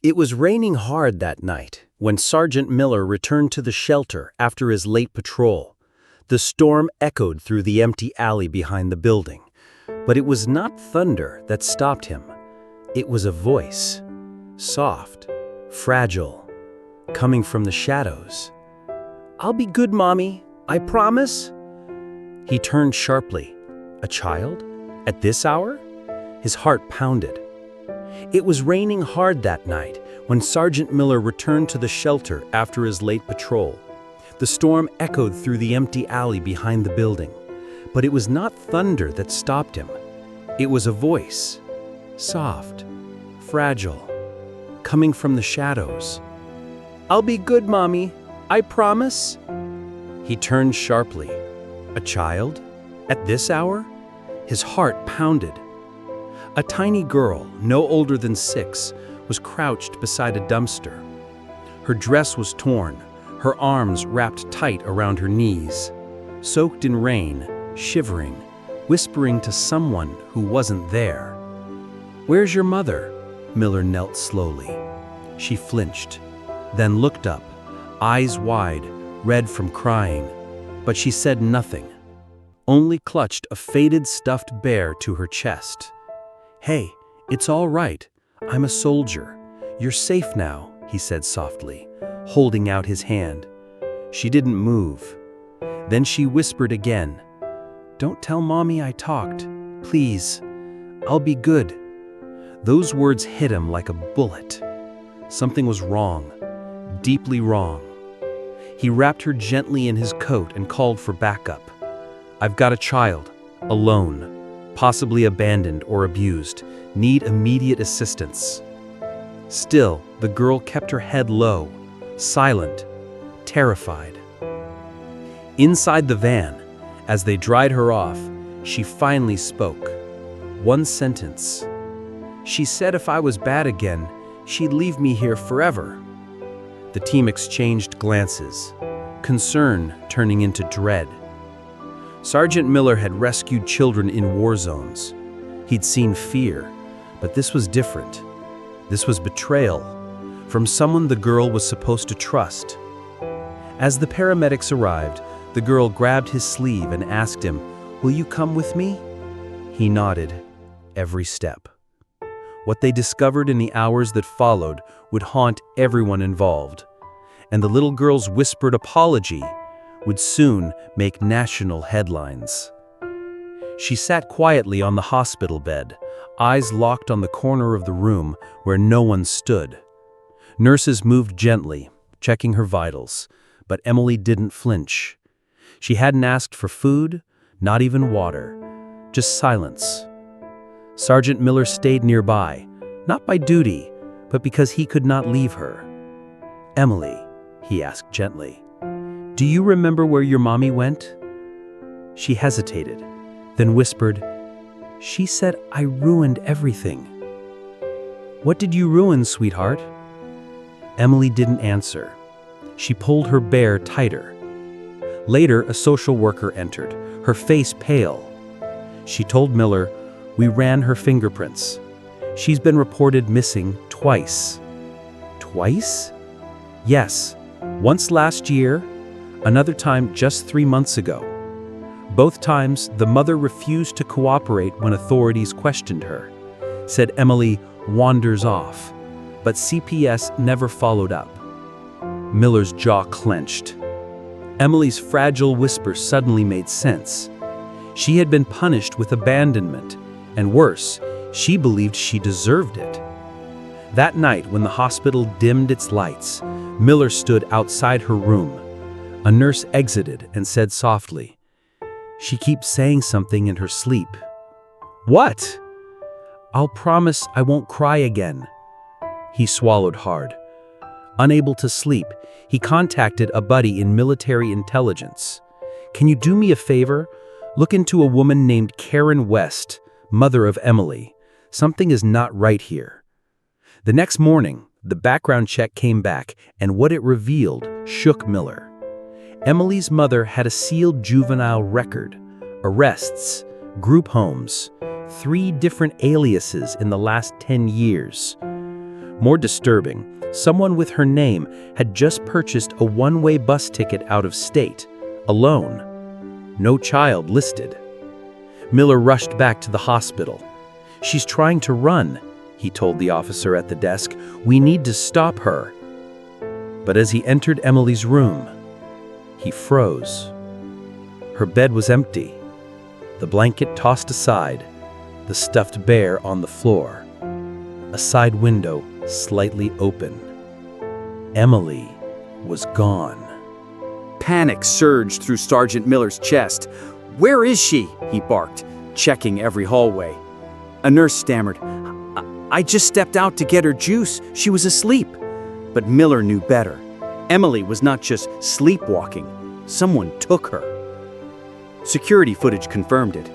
It was raining hard that night when Sergeant Miller returned to the shelter after his late patrol. The storm echoed through the empty alley behind the building. But it was not thunder that stopped him. It was a voice, soft, fragile, coming from the shadows. "I'll be good, Mommy, I promise." He turned sharply. A child? At this hour? His heart pounded. It was raining hard that night when Sergeant Miller returned to the shelter after his late patrol. The storm echoed through the empty alley behind the building. But it was not thunder that stopped him. It was a voice, soft, fragile, coming from the shadows. "I'll be good, Mommy, I promise." He turned sharply. A child? At this hour? His heart pounded. A tiny girl, no older than 6, was crouched beside a dumpster. Her dress was torn, her arms wrapped tight around her knees. Soaked in rain, shivering, whispering to someone who wasn't there. "Where's your mother?" Miller knelt slowly. She flinched, then looked up, eyes wide, red from crying. But she said nothing, only clutched a faded stuffed bear to her chest. "Hey, it's all right. I'm a soldier. You're safe now," he said softly, holding out his hand. She didn't move. Then she whispered again, "Don't tell Mommy I talked, please. I'll be good." Those words hit him like a bullet. Something was wrong, deeply wrong. He wrapped her gently in his coat and called for backup. "I've got a child, alone, possibly abandoned or abused, need immediate assistance." Still, the girl kept her head low, silent, terrified. Inside the van, as they dried her off, she finally spoke. One sentence. She said if I was bad again, she'd leave me here forever. The team exchanged glances, concern turning into dread. Sergeant Miller had rescued children in war zones. He'd seen fear, but this was different. This was betrayal, from someone the girl was supposed to trust. As the paramedics arrived, the girl grabbed his sleeve and asked him, "Will you come with me?" He nodded, every step. What they discovered in the hours that followed would haunt everyone involved, and the little girl's whispered apology would soon make national headlines. She sat quietly on the hospital bed, eyes locked on the corner of the room where no one stood. Nurses moved gently, checking her vitals, but Emily didn't flinch. She hadn't asked for food, not even water, just silence. Sergeant Miller stayed nearby, not by duty, but because he could not leave her. "Emily," he asked gently, "do you remember where your mommy went?" She hesitated, then whispered, "She said I ruined everything." "What did you ruin, sweetheart?" Emily didn't answer. She pulled her bear tighter. Later, a social worker entered, her face pale. She told Miller, "We ran her fingerprints. She's been reported missing twice." "Twice?" "Yes, once last year, another time just 3 months ago. Both times, the mother refused to cooperate when authorities questioned her," said Emily wanders off, but CPS never followed up. Miller's jaw clenched. Emily's fragile whisper suddenly made sense. She had been punished with abandonment, and worse, she believed she deserved it. That night, when the hospital dimmed its lights, Miller stood outside her room. A nurse exited and said softly, "She keeps saying something in her sleep." "What?" "I'll promise I won't cry again." He swallowed hard. Unable to sleep, he contacted a buddy in military intelligence. "Can you do me a favor? Look into a woman named Karen West, mother of Emily. Something is not right here." The next morning, the background check came back, and what it revealed shook Miller. Emily's mother had a sealed juvenile record, arrests, group homes, 3 different aliases in the last 10 years. More disturbing, someone with her name had just purchased a one-way bus ticket out of state, alone. No child listed. Miller rushed back to the hospital. "She's trying to run," he told the officer at the desk. "We need to stop her." But as he entered Emily's room, he froze. Her bed was empty, the blanket tossed aside, the stuffed bear on the floor, a side window slightly open. Emily was gone. Panic surged through Sergeant Miller's chest. "Where is she?" he barked, checking every hallway. A nurse stammered, I just stepped out to get her juice. She was asleep." But Miller knew better. Emily was not just sleepwalking. Someone took her. Security footage confirmed it.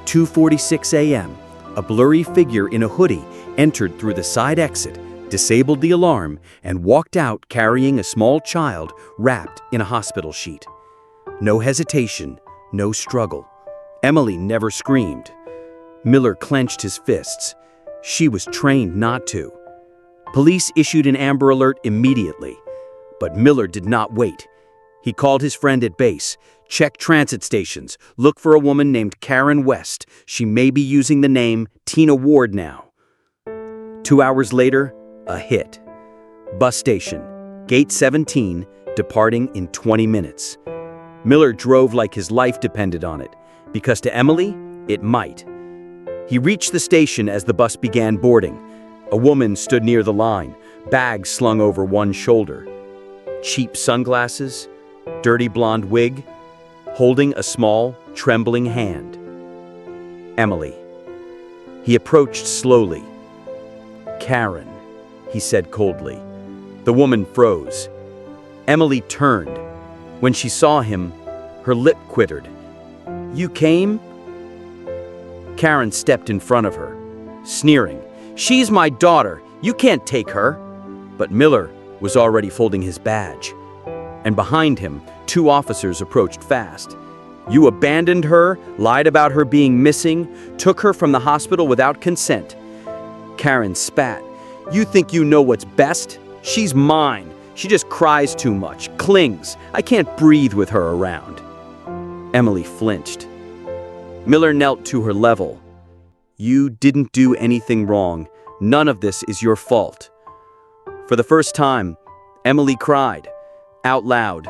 2:46 a.m., a blurry figure in a hoodie entered through the side exit, disabled the alarm, and walked out carrying a small child wrapped in a hospital sheet. No hesitation, no struggle. Emily never screamed. Miller clenched his fists. She was trained not to. Police issued an Amber Alert immediately. But Miller did not wait. He called his friend at base. "Check transit stations. Look for a woman named Karen West. She may be using the name Tina Ward now." 2 hours later, a hit. Bus station, gate 17, departing in 20 minutes. Miller drove like his life depended on it, because to Emily, it might. He reached the station as the bus began boarding. A woman stood near the line, bags slung over one shoulder. Cheap sunglasses, dirty blonde wig, holding a small, trembling hand. Emily. He approached slowly. "Karen," he said coldly. The woman froze. Emily turned. When she saw him, her lip quivered. "You came?" Karen stepped in front of her, sneering. "She's my daughter. You can't take her." But Miller was already folding his badge. And behind him, 2 officers approached fast. "You abandoned her, lied about her being missing, took her from the hospital without consent." Karen spat. "You think you know what's best? She's mine. She just cries too much, clings. I can't breathe with her around." Emily flinched. Miller knelt to her level. "You didn't do anything wrong. None of this is your fault." For the first time, Emily cried, out loud.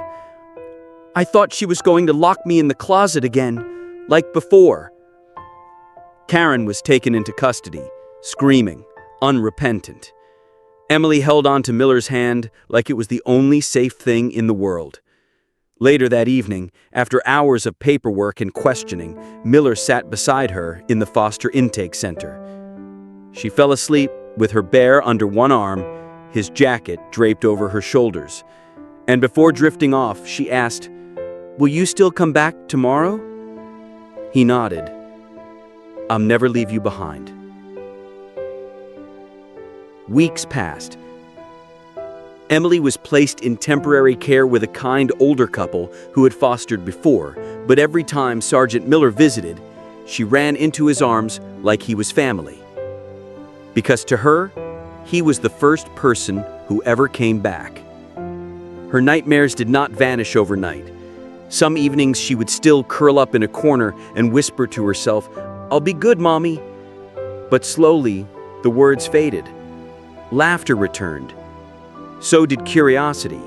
"I thought she was going to lock me in the closet again, like before." Karen was taken into custody, screaming, unrepentant. Emily held on to Miller's hand like it was the only safe thing in the world. Later that evening, after hours of paperwork and questioning, Miller sat beside her in the foster intake center. She fell asleep with her bear under one arm, his jacket draped over her shoulders. And before drifting off, she asked, "Will you still come back tomorrow?" He nodded. "I'll never leave you behind." Weeks passed. Emily was placed in temporary care with a kind older couple who had fostered before, but every time Sergeant Miller visited, she ran into his arms like he was family. Because to her, he was the first person who ever came back. Her nightmares did not vanish overnight. Some evenings she would still curl up in a corner and whisper to herself, "I'll be good, Mommy." But slowly, the words faded. Laughter returned. So did curiosity,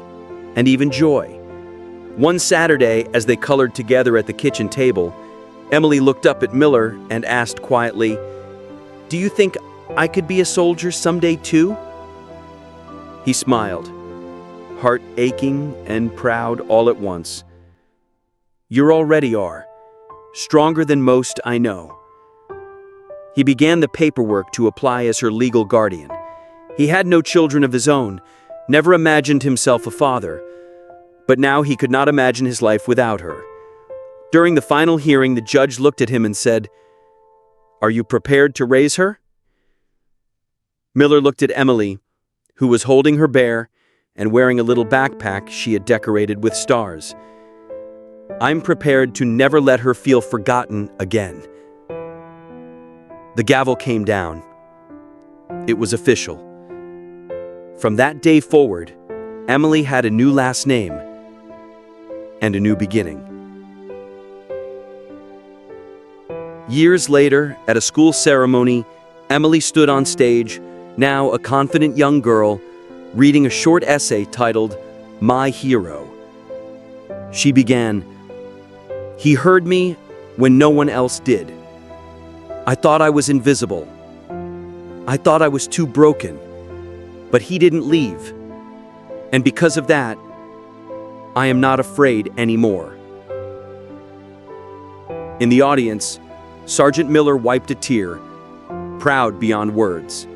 and even joy. One Saturday, as they colored together at the kitchen table, Emily looked up at Miller and asked quietly, "Do you think I could be a soldier someday too?" He smiled, heart aching and proud all at once. "You already are, stronger than most I know." He began the paperwork to apply as her legal guardian. He had no children of his own, never imagined himself a father, but now he could not imagine his life without her. During the final hearing, the judge looked at him and said, "Are you prepared to raise her?" Miller looked at Emily, who was holding her bear and wearing a little backpack she had decorated with stars. "I'm prepared to never let her feel forgotten again." The gavel came down. It was official. From that day forward, Emily had a new last name and a new beginning. Years later, at a school ceremony, Emily stood on stage, now a confident young girl, reading a short essay titled, "My Hero." She began, "He heard me when no one else did. I thought I was invisible. I thought I was too broken, but he didn't leave. And because of that, I am not afraid anymore." In the audience, Sergeant Miller wiped a tear, proud beyond words.